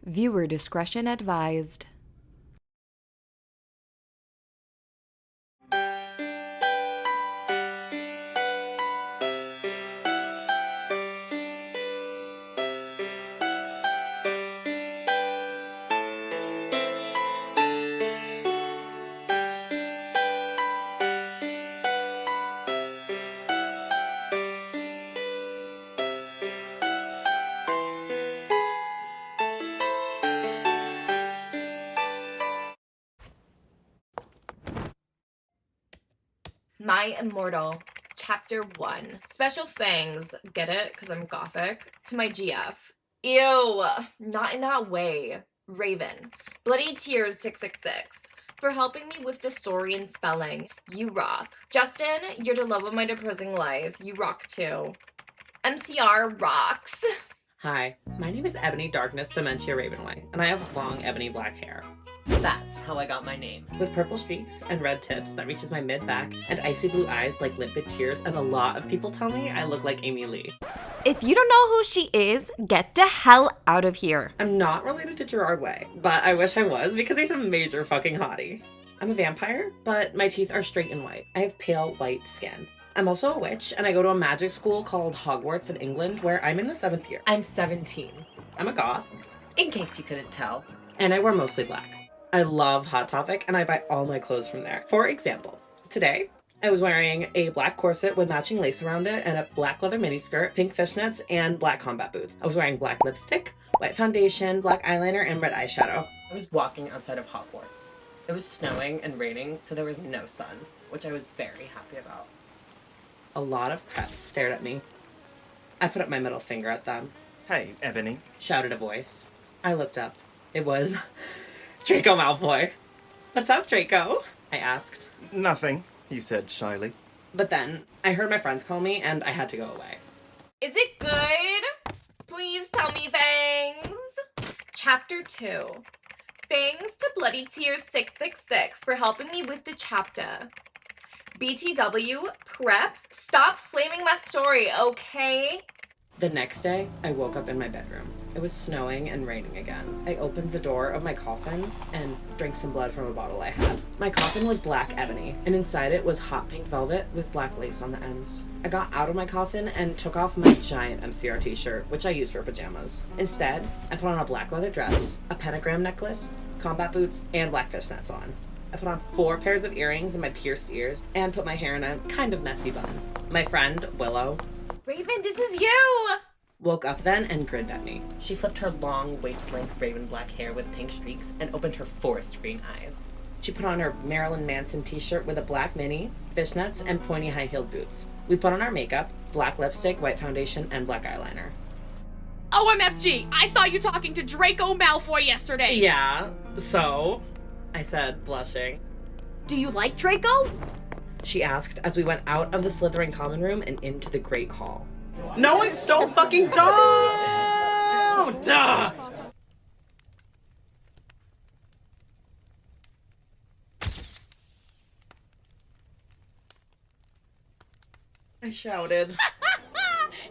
Viewer discretion advised. My Immortal, Chapter 1. Special FANGZ, get it? Because I'm gothic. To my GF. Ew, not in that way. Raven. Bloody Tears 666. For helping me with the story and spelling. You rock. Justin, you're the love of my depressing life. You rock too. MCR rocks. Hi, my name is Ebony Darkness Dementia Ravenway, and I have long ebony black hair. That's how I got my name. With purple streaks and red tips that reaches my mid-back, and icy blue eyes like limpid tears, and a lot of people tell me I look like Amy Lee. If you don't know who she is, get the hell out of here. I'm not related to Gerard Way, but I wish I was because he's a major fucking hottie. I'm a vampire, but my teeth are straight and white. I have pale white skin. I'm also a witch, and I go to a magic school called Hogwarts in England, where I'm in the 7th year. I'm 17. I'm a goth, in case you couldn't tell. And I wear mostly black. I love Hot Topic, and I buy all my clothes from there. For example, today, I was wearing a black corset with matching lace around it, and a black leather miniskirt, pink fishnets, and black combat boots. I was wearing black lipstick, white foundation, black eyeliner, and red eyeshadow. I was walking outside of Hogwarts. It was snowing and raining, so there was no sun, which I was very happy about. A lot of preps stared at me. I put up my middle finger at them. Hey, Ebony. Shouted a voice. I looked up. It was Draco Malfoy. What's up, Draco? I asked. Nothing, he said shyly. But then I heard my friends call me and I had to go away. Is it good? Please tell me, FANGZ. Chapter 2. FANGZ to Bloody Tears 666 for helping me with the chapter. BTW, preps, stop flaming my story, okay? The next day, I woke up in my bedroom. It was snowing and raining again. I opened the door of my coffin and drank some blood from a bottle I had. My coffin was black ebony, and inside it was hot pink velvet with black lace on the ends. I got out of my coffin and took off my giant MCR t-shirt, which I use for pajamas. Instead, I put on a black leather dress, a pentagram necklace, combat boots, and black fishnets on. I put on 4 pairs of earrings and my pierced ears, and put my hair in a kind of messy bun. My friend, Willow, Raven, this is you! woke up then and grinned at me. She flipped her long, waist-length raven black hair with pink streaks and opened her forest green eyes. She put on her Marilyn Manson t-shirt with a black mini, fishnets, and pointy high-heeled boots. We put on our makeup, black lipstick, white foundation, and black eyeliner. OMFG, I saw you talking to Draco Malfoy yesterday. Yeah, so? I said, blushing. Do you like Draco? She asked as we went out of the Slytherin common room and into the Great Hall. No, it's so fucking don't! Duh! I shouted.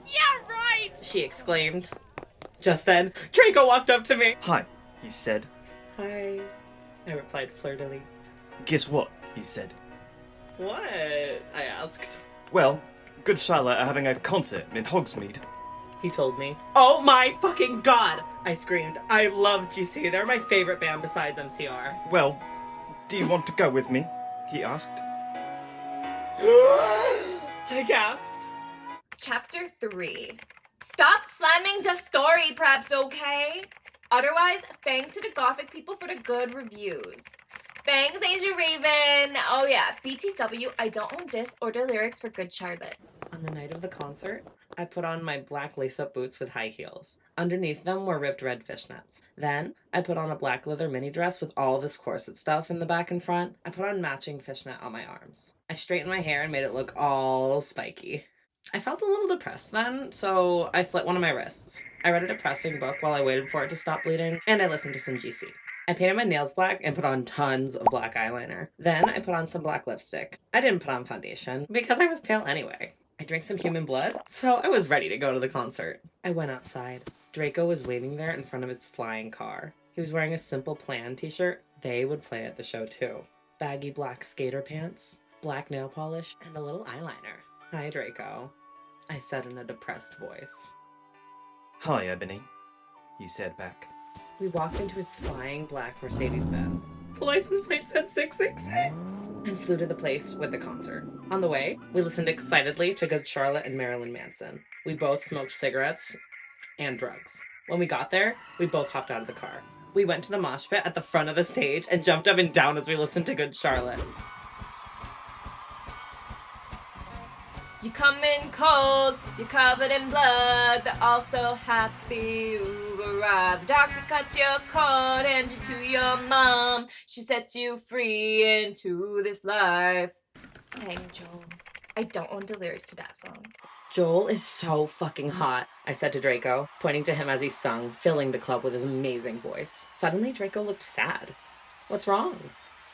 Yeah, right! She exclaimed. Just then, Draco walked up to me. Hi, he said. Hi, I replied flirtily. Guess what? He said. What? I asked. Well, Good Charlotte are having a concert in Hogsmeade. He told me. Oh my fucking god! I screamed. I love GC. They're my favorite band besides MCR. Well, do you want to go with me? He asked. I gasped. Chapter 3. Stop flamming the story, preps, okay? Otherwise, FANGZ to the gothic people for the good reviews. FANGZ Asia Raven! Oh yeah, BTW, I don't own this or the lyrics for Good Charlotte. On the night of the concert, I put on my black lace-up boots with high heels. Underneath them were ripped red fishnets. Then, I put on a black leather mini dress with all this corset stuff in the back and front. I put on matching fishnet on my arms. I straightened my hair and made it look all spiky. I felt a little depressed then, so I slit one of my wrists. I read a depressing book while I waited for it to stop bleeding, and I listened to some GC. I painted my nails black and put on tons of black eyeliner. Then I put on some black lipstick. I didn't put on foundation because I was pale anyway. I drank some human blood, so I was ready to go to the concert. I went outside. Draco was waiting there in front of his flying car. He was wearing a Simple Plan t-shirt. They would play at the show too. Baggy black skater pants, black nail polish, and a little eyeliner. Hi, Draco, I said in a depressed voice. Hi, Ebony, he said back. We walked into his flying black Mercedes-Benz. The license plate said 666 and flew to the place with the concert. On the way, we listened excitedly to Good Charlotte and Marilyn Manson. We both smoked cigarettes and drugs. When we got there, we both hopped out of the car. We went to the mosh pit at the front of the stage and jumped up and down as we listened to Good Charlotte. You come in cold, you're covered in blood, they're all so happy you've arrived. The doctor cuts your coat, hands you to your mom. She sets you free into this life. Sang Joel. I don't own the lyrics to that song. Joel is so fucking hot, I said to Draco, pointing to him as he sung, filling the club with his amazing voice. Suddenly, Draco looked sad. What's wrong?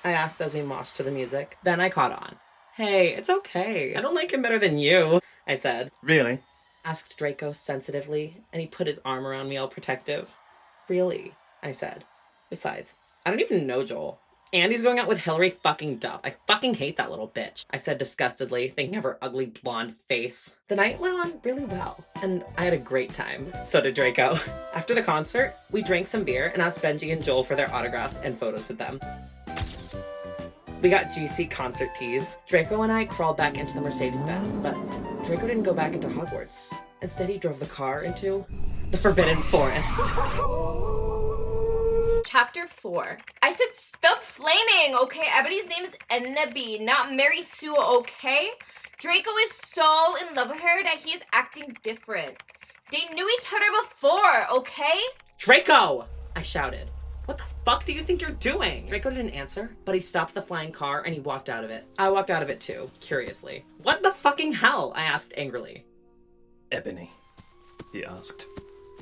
I asked as we moshed to the music. Then I caught on. Hey, it's okay. I don't like him better than you, I said. Really? Asked Draco sensitively, and he put his arm around me all protective. Really, I said. Besides, I don't even know Joel. And he's going out with Hillary fucking Duff. I fucking hate that little bitch, I said disgustedly, thinking of her ugly blonde face. The night went on really well, and I had a great time. So did Draco. After the concert, we drank some beer and asked Benji and Joel for their autographs and photos with them. We got GC concert tees. Draco and I crawled back into the Mercedes-Benz, but Draco didn't go back into Hogwarts. Instead, he drove the car into the Forbidden Forest. Chapter 4. I said stop flaming, okay? Ebony's name is Ennaby, not Mary Sue, okay? Draco is so in love with her that he is acting different. They knew each other before, okay? Draco! I shouted. What the fuck do you think you're doing? Draco didn't answer, but he stopped the flying car and he walked out of it. I walked out of it too, curiously. What the fucking hell? I asked angrily. Ebony, he asked.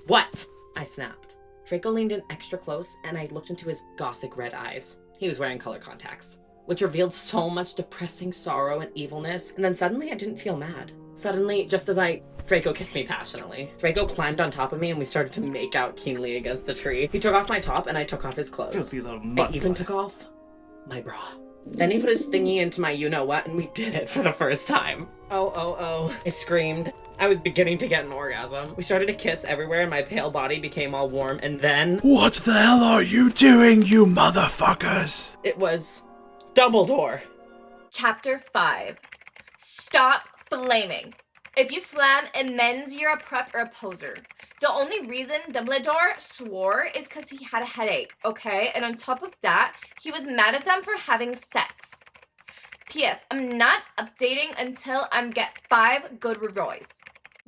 What? I snapped. Draco leaned in extra close and I looked into his gothic red eyes. He was wearing color contacts, which revealed so much depressing sorrow and evilness, and then suddenly I didn't feel mad. Suddenly, just as Draco kissed me passionately. Draco climbed on top of me and we started to make out keenly against a tree. He took off my top and I took off his clothes. Filthy little I mud. even took off my bra. Then he put his thingy into my you-know-what and we did it for the first time. Oh, I screamed. I was beginning to get an orgasm. We started to kiss everywhere and my pale body became all warm, and then... What the hell are you doing, you motherfuckers? It was Dumbledore. Chapter 5. Stop flaming. If you flam, it means you're a prep or a poser. The only reason Dumbledore swore is because he had a headache, okay? And on top of that, he was mad at them for having sex. P.S. I'm not updating until I get 5 good reroys.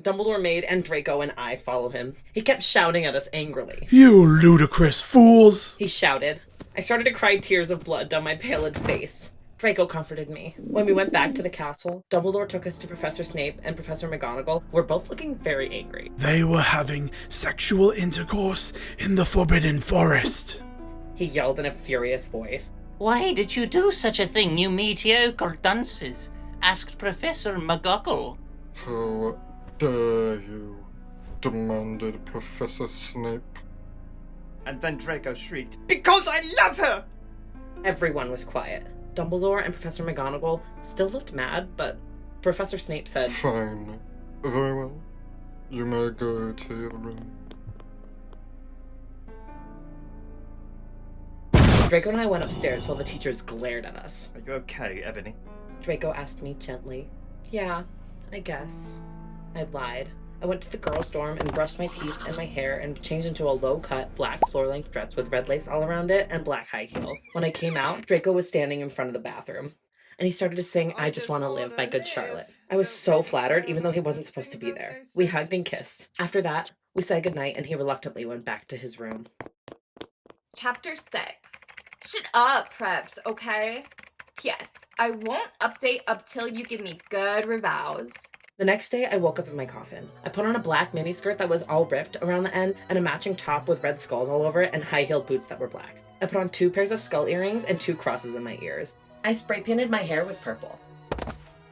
Dumbledore made and Draco and I follow him. He kept shouting at us angrily. You ludicrous fools! He shouted. I started to cry tears of blood down my pallid face. Draco comforted me. When we went back to the castle, Dumbledore took us to Professor Snape and Professor McGonagall, who were both looking very angry. They were having sexual intercourse in the Forbidden Forest. He yelled in a furious voice. Why did you do such a thing, you mediocre dunces? Asked Professor McGonagall. How dare you? Demanded Professor Snape. And then Draco shrieked, "Because I love her!" Everyone was quiet. Dumbledore and Professor McGonagall still looked mad, but Professor Snape said, Fine. Very well. You may go to your room. Draco and I went upstairs while the teachers glared at us. Are you okay, Ebony? Draco asked me gently. Yeah, I guess. I lied. I went to the girls' dorm and brushed my teeth and my hair and changed into a low-cut, black floor-length dress with red lace all around it and black high heels. When I came out, Draco was standing in front of the bathroom, and he started to sing I Just Wanna Live by Good Charlotte. I was so flattered, even though he wasn't supposed to be there. We hugged and kissed. After that, we said goodnight and he reluctantly went back to his room. Chapter 6. Shut up, preps, okay? P.S. I won't update up till you give me good revows. The next day, I woke up in my coffin. I put on a black miniskirt that was all ripped around the end and a matching top with red skulls all over it and high-heeled boots that were black. I put on 2 pairs of skull earrings and 2 crosses in my ears. I spray painted my hair with purple.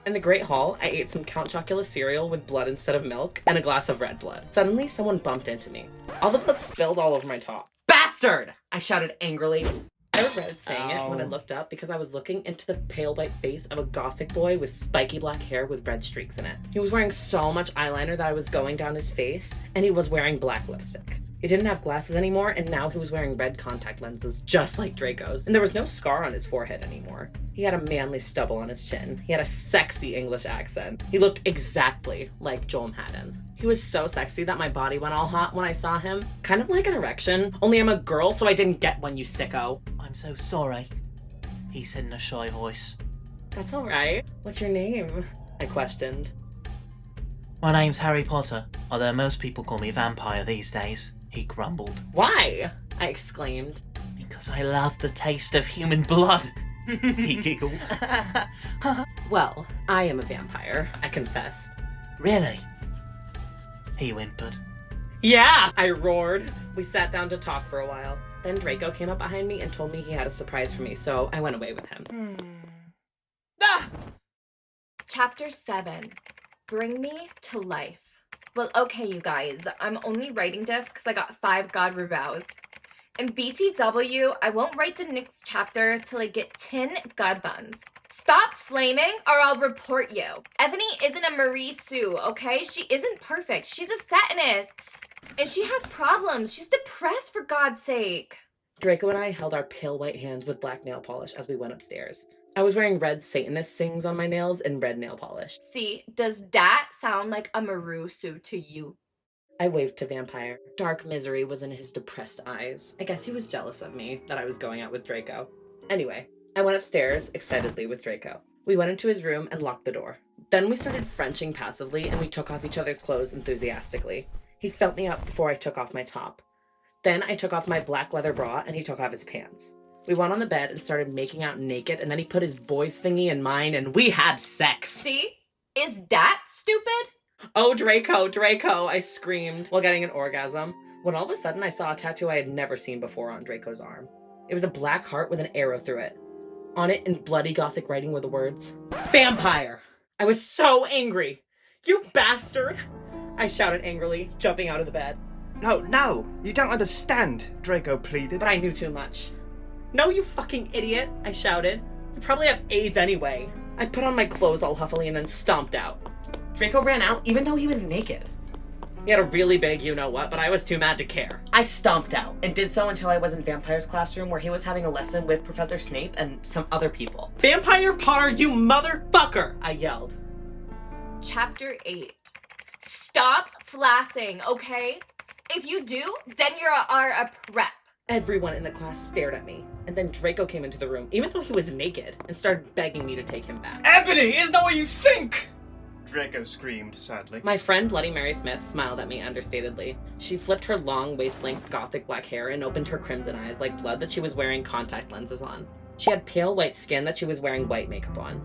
In the Great Hall, I ate some Count Chocula cereal with blood instead of milk and a glass of red blood. Suddenly, someone bumped into me. All the blood spilled all over my top. Bastard! I shouted angrily. I regretted saying it when I looked up because I was looking into the pale white face of a gothic boy with spiky black hair with red streaks in it. He was wearing so much eyeliner that I was going down his face, and he was wearing black lipstick. He didn't have glasses anymore, and now he was wearing red contact lenses, just like Draco's, and there was no scar on his forehead anymore. He had a manly stubble on his chin. He had a sexy English accent. He looked exactly like Joel Madden. He was so sexy that my body went all hot when I saw him. Kind of like an erection, only I'm a girl, so I didn't get one, you sicko. I'm so sorry, he said in a shy voice. That's all right. What's your name? I questioned. My name's Harry Potter, although most people call me Vampire these days, he grumbled. Why? I exclaimed. Because I love the taste of human blood, he giggled. Well, I am a vampire, I confessed. Really? He whimpered. Yeah, I roared. We sat down to talk for a while. Then Draco came up behind me and told me he had a surprise for me, so I went away with him. Chapter 7. Bring me to life. Well, okay, you guys. I'm only writing this because I got 5 God revows. In BTW, I won't write the next chapter till I get 10 God buns. Stop flaming or I'll report you. Ebony isn't a Marie Sue, okay? She isn't perfect. She's a Satanist. And she has problems. She's depressed, for God's sake. Draco and I held our pale white hands with black nail polish as we went upstairs. I was wearing red Satanist sings on my nails and red nail polish. See, does that sound like a Marie Sue to you? I waved to Vampire. Dark misery was in his depressed eyes. I guess he was jealous of me, that I was going out with Draco. Anyway, I went upstairs, excitedly, with Draco. We went into his room and locked the door. Then we started Frenching passively, and we took off each other's clothes enthusiastically. He felt me up before I took off my top. Then I took off my black leather bra, and he took off his pants. We went on the bed and started making out naked, and then he put his boy's thingy in mine, and we had sex. See? Is that stupid? Oh, Draco, Draco, I screamed while getting an orgasm, when all of a sudden I saw a tattoo I had never seen before on Draco's arm. It was a black heart with an arrow through it. On it, in bloody gothic writing, were the words, "Vampire!" I was so angry. You bastard! I shouted angrily, jumping out of the bed. No, you don't understand, Draco pleaded. But I knew too much. No, you fucking idiot, I shouted. You probably have AIDS anyway. I put on my clothes all huffily and then stomped out. Draco ran out even though he was naked. He had a really big you-know-what, but I was too mad to care. I stomped out, and did so until I was in Vampire's classroom where he was having a lesson with Professor Snape and some other people. Vampire Potter, you motherfucker! I yelled. Chapter 8. Stop flassing, okay? If you do, then you are a prep. Everyone in the class stared at me, and then Draco came into the room, even though he was naked, and started begging me to take him back. Ebony is not what you think! Draco screamed sadly. My friend Bloody Mary Smith smiled at me understatedly. She flipped her long waist-length gothic black hair and opened her crimson eyes like blood that she was wearing contact lenses on. She had pale white skin that she was wearing white makeup on.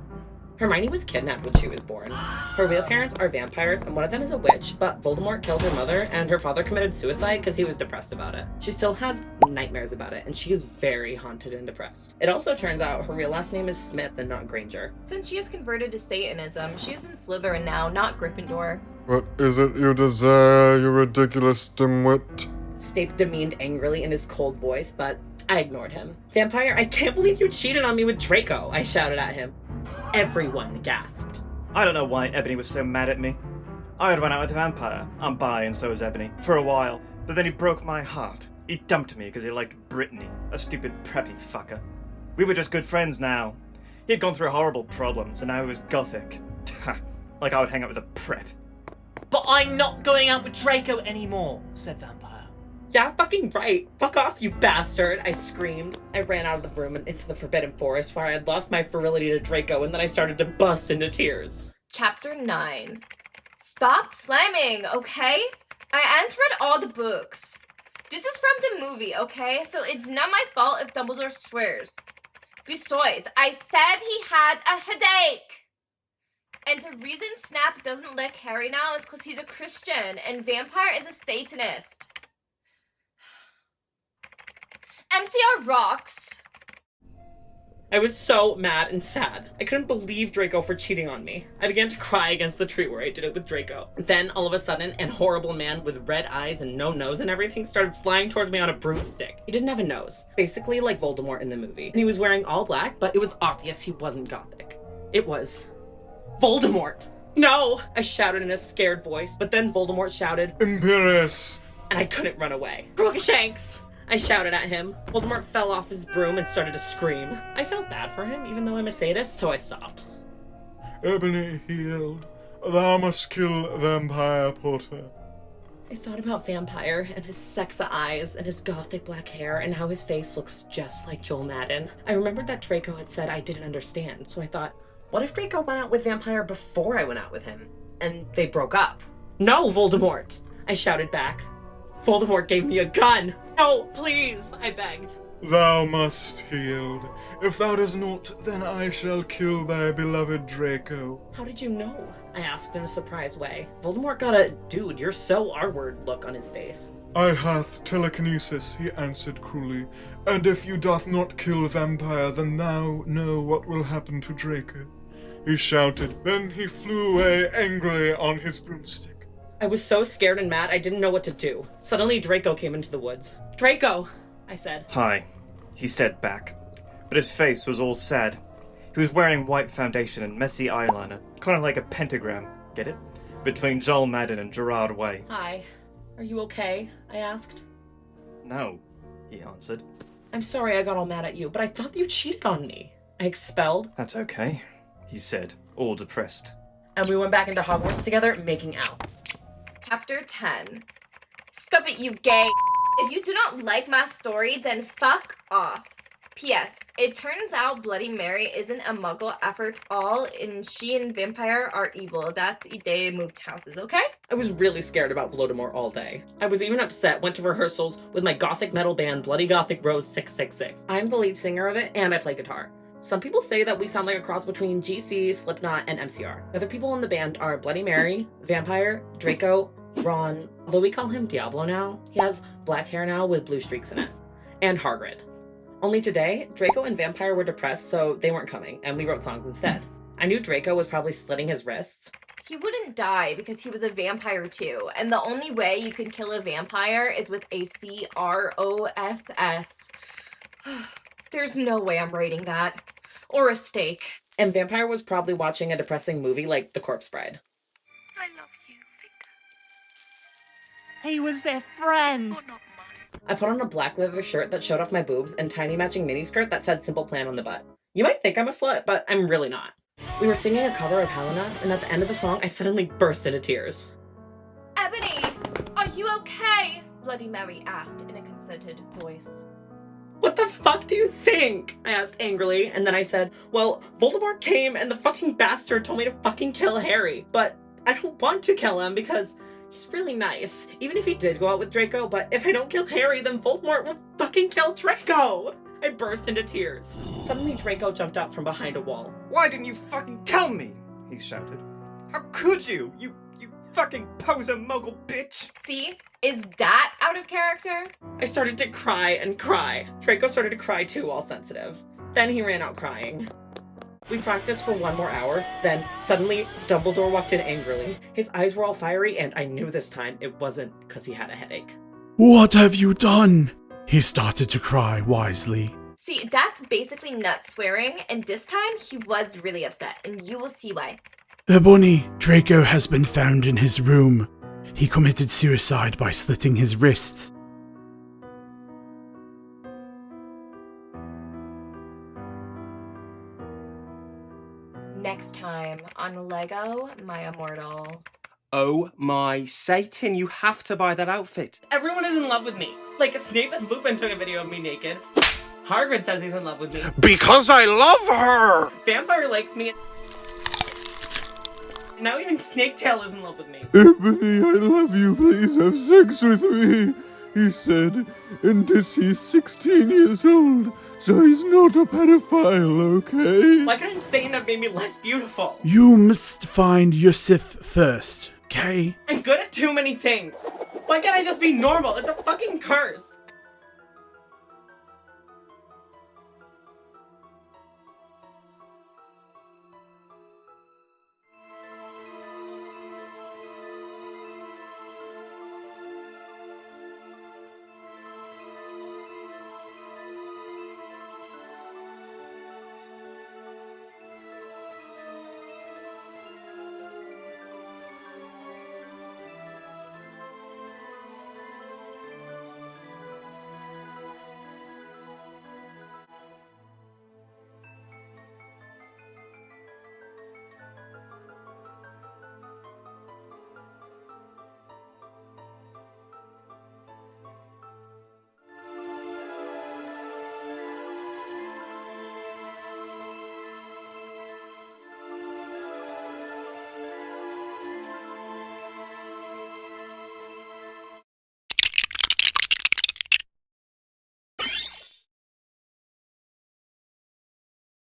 Hermione was kidnapped when she was born. Her real parents are vampires, and one of them is a witch, but Voldemort killed her mother, and her father committed suicide because he was depressed about it. She still has nightmares about it, and she is very haunted and depressed. It also turns out her real last name is Smith and not Granger. Since she is converted to Satanism, she is in Slytherin now, not Gryffindor. What is it you desire, you ridiculous dimwit? Snape demeaned angrily in his cold voice, but I ignored him. Vampire, I can't believe you cheated on me with Draco, I shouted at him. Everyone gasped. I don't know why Ebony was so mad at me. I had run out with a vampire. I'm bi and so is Ebony. For a while. But then he broke my heart. He dumped me because he liked Brittany. A stupid preppy fucker. We were just good friends now. He had gone through horrible problems and now he was gothic. Like I would hang out with a prep. But I'm not going out with Draco anymore, said Vampire. Yeah, fucking right. Fuck off, you bastard, I screamed. I ran out of the room and into the Forbidden Forest where I had lost my virility to Draco and then I started to bust into tears. Chapter 9. Stop flaming, okay? I answered all the books. This is from the movie, okay? So it's not my fault if Dumbledore swears. Besides, I said he had a headache. And the reason Snap doesn't lick Harry now is because he's a Christian and Vampire is a Satanist. MCR rocks. I was so mad and sad. I couldn't believe Draco for cheating on me. I began to cry against the tree where I did it with Draco. Then, all of a sudden, an horrible man with red eyes and no nose and everything started flying towards me on a broomstick. He didn't have a nose. Basically like Voldemort in the movie. And he was wearing all black, but it was obvious he wasn't gothic. It was Voldemort. No! I shouted in a scared voice, but then Voldemort shouted, Imperius! And I couldn't run away. Crookshanks! I shouted at him. Voldemort fell off his broom and started to scream. I felt bad for him, even though I'm a sadist, so I stopped. Ebony healed. Thou must kill Vampire Potter. I thought about Vampire and his sexa eyes and his gothic black hair and how his face looks just like Joel Madden. I remembered that Draco had said I didn't understand, so I thought, what if Draco went out with Vampire before I went out with him? And they broke up. No, Voldemort! I shouted back. Voldemort gave me a gun! No, please! I begged. Thou must healed. If thou does not, then I shall kill thy beloved Draco. How did you know? I asked in a surprised way. Voldemort got a dude, you're so R-word look on his face. I hath telekinesis, he answered cruelly, and if you doth not kill Vampire, then thou know what will happen to Draco. He shouted, then he flew away angrily on his broomstick. I was so scared and mad I didn't know what to do. Suddenly Draco came into the woods. Draco! I said. Hi, he said back. But his face was all sad. He was wearing white foundation and messy eyeliner, kind of like a pentagram, get it? Between Joel Madden and Gerard Way. Hi. Are you okay? I asked. No, he answered. I'm sorry I got all mad at you, but I thought you cheated on me. I expelled. That's okay, he said, all depressed. And we went back into Hogwarts together, making out. Chapter 10. Stop it, you gay. If you do not like my story, then fuck off. P.S. It turns out Bloody Mary isn't a muggle after all, and she and Vampire are evil. That's why they moved houses, okay? I was really scared about Voldemort all day. I was even upset, went to rehearsals with my gothic metal band Bloody Gothic Rose 666. I'm the lead singer of it, and I play guitar. Some people say that we sound like a cross between GC, Slipknot, and MCR. Other people in the band are Bloody Mary, Vampire, Draco, Ron, although we call him Diablo now. He has black hair now with blue streaks in it. And Hagrid. Only today, Draco and Vampire were depressed, so they weren't coming, and we wrote songs instead. I knew Draco was probably slitting his wrists. He wouldn't die because he was a vampire too, and the only way you can kill a vampire is with a CROSS. There's no way I'm writing that. Or a steak. And Vampire was probably watching a depressing movie like The Corpse Bride. I love you, Victor. He was their friend. You're not mine. I put on a black leather shirt that showed off my boobs and tiny matching miniskirt that said Simple Plan on the butt. You might think I'm a slut, but I'm really not. We were singing a cover of Helena, and at the end of the song, I suddenly burst into tears. Ebony, are you okay? Bloody Mary asked in a concerted voice. What the fuck do you think? I asked angrily, and then I said, well, Voldemort came and the fucking bastard told me to fucking kill Harry, but I don't want to kill him because he's really nice, even if he did go out with Draco, but if I don't kill Harry, then Voldemort will fucking kill Draco! I burst into tears. Suddenly Draco jumped out from behind a wall. Why didn't you fucking tell me? He shouted. How could you? You fucking poser muggle bitch! See? Is that out of character? I started to cry and cry. Draco started to cry too, all sensitive. Then he ran out crying. We practiced for 1 more hour, then suddenly Dumbledore walked in angrily. His eyes were all fiery, and I knew this time it wasn't because he had a headache. What have you done? He started to cry wisely. See, that's basically nut swearing, and this time he was really upset, and you will see why. Ebony, Draco has been found in his room. He committed suicide by slitting his wrists. Next time on Lego My Immortal. Oh my Satan, you have to buy that outfit. Everyone is in love with me. Like, Snape and Lupin took a video of me naked. Hagrid says he's in love with me. Because I love her! Vampire likes me. Now even Snaketail is in love with me. Ebony, I love you, please have sex with me, he said. And this he's 16 years old, so he's not a pedophile, okay? Why couldn't Satan have made me less beautiful? You must find your Sith first, okay? I'm good at too many things. Why can't I just be normal? It's a fucking curse.